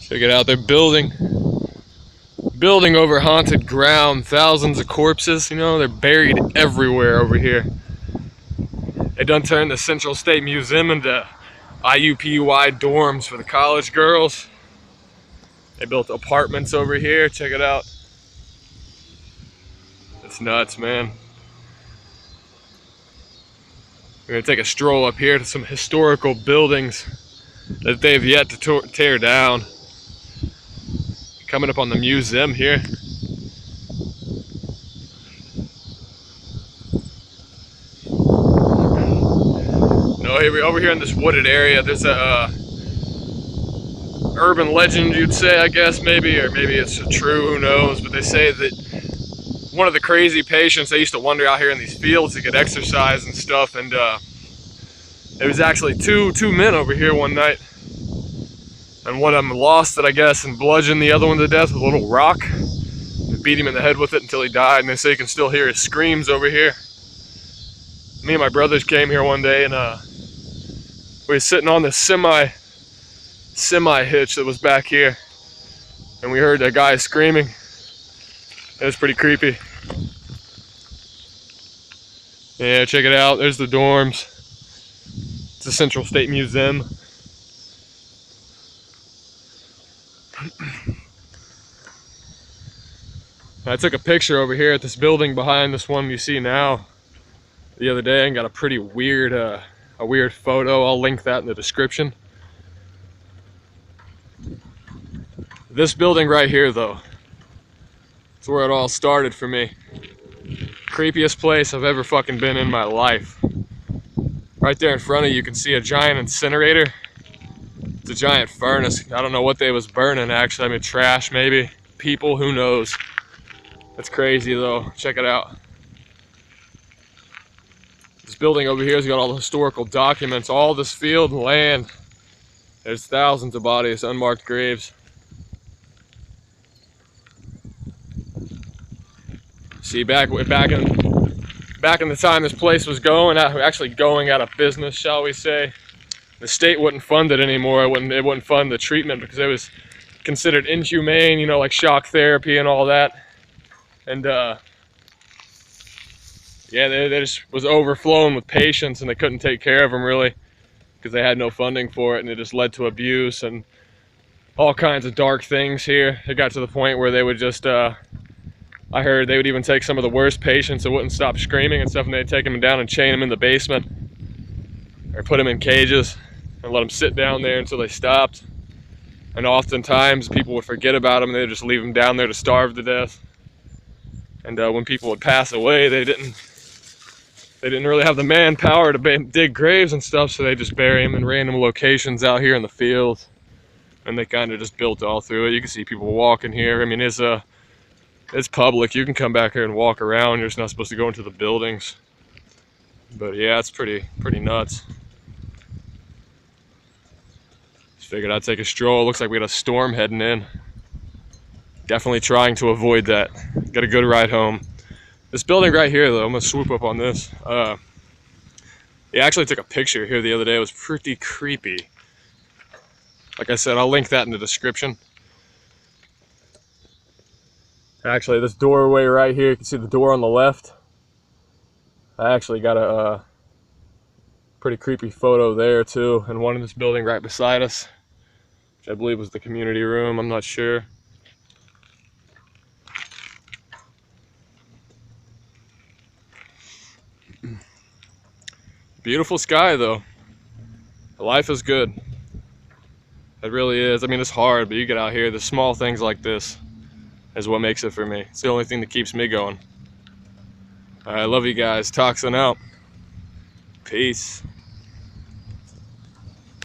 Check it out, they're building over haunted ground, thousands of corpses, you know, they're buried everywhere over here. They done turned the Central State Museum into IUPUI dorms for the college girls. They built apartments over here, check it out. It's nuts, man. We're gonna take a stroll up here to some historical buildings that they've yet to tear down. Coming up on the museum here. No, here over here in this wooded area, there's a urban legend, you'd say, I guess, maybe, or maybe it's true, who knows, but they say that one of the crazy patients, they used to wander out here in these fields to get exercise and stuff, and there was actually two men over here one night, and one of them lost it, I guess, and bludgeoned the other one to death with a little rock, and beat him in the head with it until he died, and they say you can still hear his screams over here. Me and my brothers came here one day, and we were sitting on this semi hitch that was back here, and we heard that guy screaming. It was pretty creepy. Yeah, check it out, there's the dorms. It's the Central State Museum. I took a picture over here at this building behind this one you see now the other day and got a pretty weird photo. I'll link that in the description. This building right here, though, it's where it all started for me. Creepiest place I've ever fucking been in my life. Right there in front of you, you can see a giant incinerator. It's a giant furnace. I don't know what they was burning, actually. I mean, trash maybe, people, who knows. That's crazy though, check it out. This building over here has got all the historical documents, all this field and land. There's thousands of bodies, unmarked graves. See, back in the time this place was actually going out of business, shall we say. The state wouldn't fund it anymore. It wouldn't fund the treatment because it was considered inhumane, you know, like shock therapy and all that. And yeah, they just was overflowing with patients, and they couldn't take care of them really because they had no funding for it, and it just led to abuse and all kinds of dark things here. It got to the point where they would just I heard they would even take some of the worst patients that wouldn't stop screaming and stuff, and they'd take them down and chain them in the basement or put them in cages and let them sit down there until they stopped. And oftentimes people would forget about them and they'd just leave them down there to starve to death. And when people would pass away, they didn't really have the manpower to dig graves and stuff, so they just bury them in random locations out here in the field. And they kind of just built all through it. You can see people walking here. I mean, it's public. You can come back here and walk around. You're just not supposed to go into the buildings. But yeah, it's pretty nuts. Just figured I'd take a stroll. Looks like we got a storm heading in. Definitely trying to avoid that. Got a good ride home. This building right here, though, I'm gonna swoop up on this. Yeah, I actually took a picture here the other day. It was pretty creepy. Like I said, I'll link that in the description. Actually, this doorway right here, you can see the door on the left. I actually got a pretty creepy photo there too, and one in this building right beside us, which I believe was the community room. I'm not sure. Beautiful sky though. Life is good. It really is. I mean, it's hard, but you get out here, the small things like this is what makes it for me. It's the only thing that keeps me going. I love you guys. ToXiN out. Peace.